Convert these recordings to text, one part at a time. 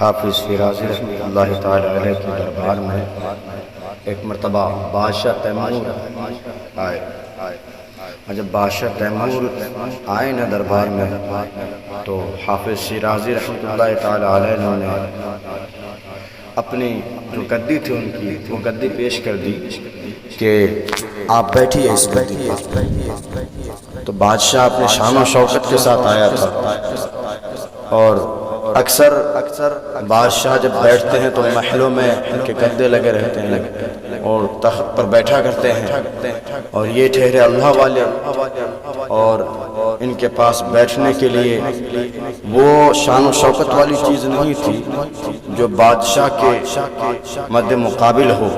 حافظ شیرازی رحمۃ اللہ تعالی علیہ کے دربار میں ایک مرتبہ بادشاہ تیمور آئے، اور جب بادشاہ تیمور آئے نا دربار میں تو حافظ شیرازی رحمۃ اللہ تعالی علیہ نے اپنی جو گدی تھی ان کی وہ گدی پیش کر دی کہ آپ بیٹھیے اس گدی پر۔ تو بادشاہ اپنے شان و شوکت کے ساتھ آیا تھا، اور اکثر بادشاہ جب بیٹھتے ہیں تو محلوں میں ان کے گدے لگے رہتے ہیں اور تخت پر بیٹھا کرتے ہیں، اور یہ ٹھہرے اللہ والے، اور ان کے پاس بیٹھنے کے لیے وہ شان و شوکت والی چیز نہیں تھی جو بادشاہ کے مد مقابل ہو۔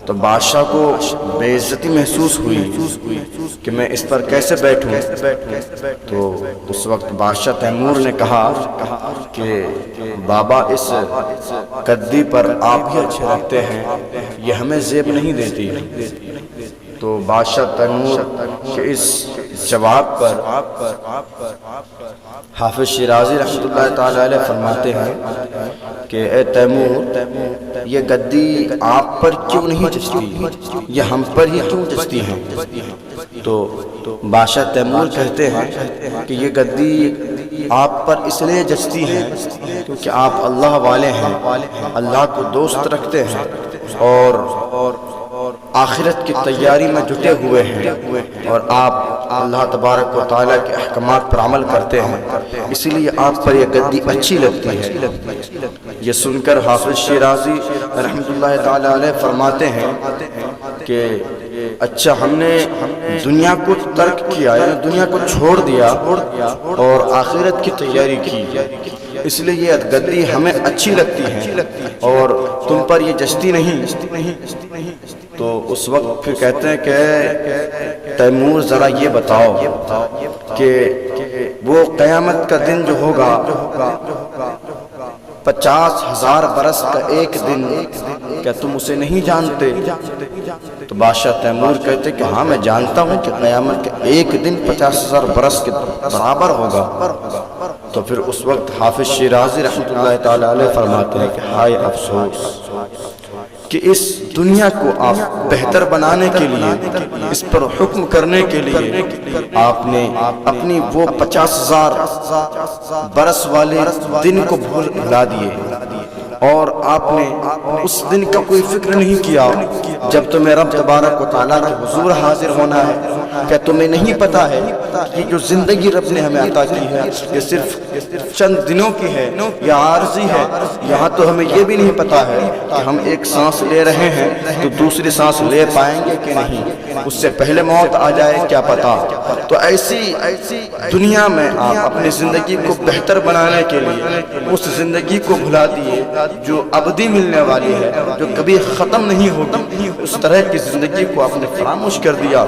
تو بادشاہ کو بے عزتی محسوس ہوئی کہ میں اس پر کیسے بیٹھوں۔ تو اس وقت بادشاہ تیمور نے کہا کہ بابا اس گدی پر آپ ہی اچھے لگتے ہیں، یہ ہمیں زیب نہیں دیتی۔ تو بادشاہ تیمور کے اس جواب پر حافظ شیرازی رحمۃ اللہ تعالی علیہ فرماتے ہیں کہ اے تیمور، یہ گدی آپ پر کیوں نہیں جچتی، یہ ہم پر ہی کیوں جچتی ہیں؟ تو بادشاہ تیمور کہتے ہیں کہ یہ گدی آپ پر اس لیے جچتی ہے کیونکہ آپ اللہ والے ہیں، اللہ کو دوست رکھتے ہیں اور آخرت کی تیاری میں جٹے ہوئے ہیں، اور آپ اللہ تبارک و تعالیٰ کے احکامات پر عمل کرتے ہیں، اسی لیے آپ پر یہ گدی اچھی لگتی ہے۔ یہ سن کر حافظ شیرازی رحمۃ اللہ تعالیٰ علیہ فرماتے ہیں کہ اچھا، ہم نے دنیا کو ترک کیا، یعنی دنیا کو چھوڑ دیا اور آخرت کی تیاری کی، اس لیے یہ گدی ہمیں اچھی لگتی ہے اور تم پر یہ جچتی نہیں۔ تو اس وقت پھر کہتے ہیں کہ تیمور ذرا یہ بتاؤ کہ وہ قیامت کا دن جو ہوگا 50,000 برس کا ایک دن، کیا تم اسے نہیں جانتے؟ تو بادشاہ تیمور کہتے کہ ہاں میں جانتا ہوں کہ قیامت کا ایک دن 50,000 برس کے برابر ہوگا۔ تو پھر اس وقت حافظ شیرازی رحمۃ اللہ تعالی علیہ فرماتے ہیں کہ ہائے افسوس کہ اس دنیا کو آپ بہتر بنانے کے لیے، اس پر حکم کرنے کے لیے آپ نے اپنی وہ 50,000 برس والے دن کو بھلا دیے، اور آپ نے اس دن کا کوئی فکر نہیں کیا جب تمہیں رب تبارک و تعالیٰ کے حضور حاضر ہونا ہے۔ کیا تمہیں نہیں پتا ہے کہ جو زندگی رب نے ہمیں عطا کی ہے یہ صرف چند دنوں کی ہے یا عارضی ہے؟ یہاں تو ہمیں یہ بھی نہیں پتا ہے کہ ہم ایک سانس لے رہے ہیں تو دوسری سانس لے پائیں گے کہ نہیں، اس سے پہلے موت آ جائے کیا پتا۔ تو ایسی دنیا میں آپ اپنی زندگی کو بہتر بنانے کے لیے اس زندگی کو بھلا دیے جو ابدی ملنے والی ہے، جو کبھی ختم نہیں ہوگی، اس طرح کی زندگی کو آپ نے فراموش کر دیا۔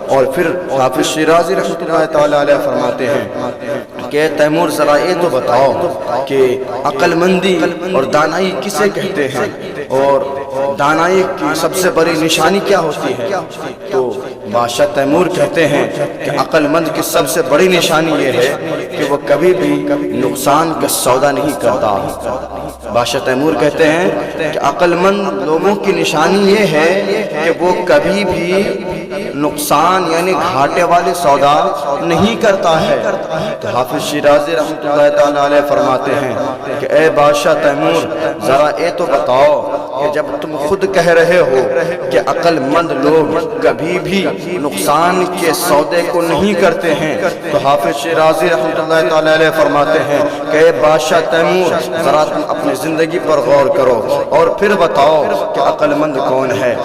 اور پھر حافظ شیرازی رحمۃ اللہ تعالی علیہ فرماتے ہیں کہ تیمور ذرا یہ تو بتاؤ کہ عقل مندی اور دانائی کسے کہتے ہیں، اور دانائی کی سب سے بڑی نشانی کیا ہوتی ہے؟ تو بادشاہ تیمور کہتے ہیں کہ عقل مند کی سب سے بڑی نشانی یہ ہے کہ وہ کبھی بھی نقصان کا سودا نہیں کرتا۔ بادشاہ تیمور کہتے ہیں کہ عقل مند لوگوں کی نشانی یہ ہے کہ وہ کبھی بھی نقصان یعنی گھاٹے والے سودا نہیں کرتا ہے۔ تو حافظ شیرازی رحمۃ اللہ تعالی علیہ فرماتے ہیں کہ اے بادشاہ تیمور، ذرا یہ تو بتاؤ کہ جب تم خود کہہ رہے ہو کہ عقل مند لوگ کبھی بھی نقصان کے سودے کو نہیں کرتے ہیں، تو حافظ شیرازی رحمۃ اللہ تعالی علیہ فرماتے ہیں کہ اے بادشاہ تیمور، ذرا تم اپنی زندگی پر غور کرو اور پھر بتاؤ کہ عقل مند کون ہے۔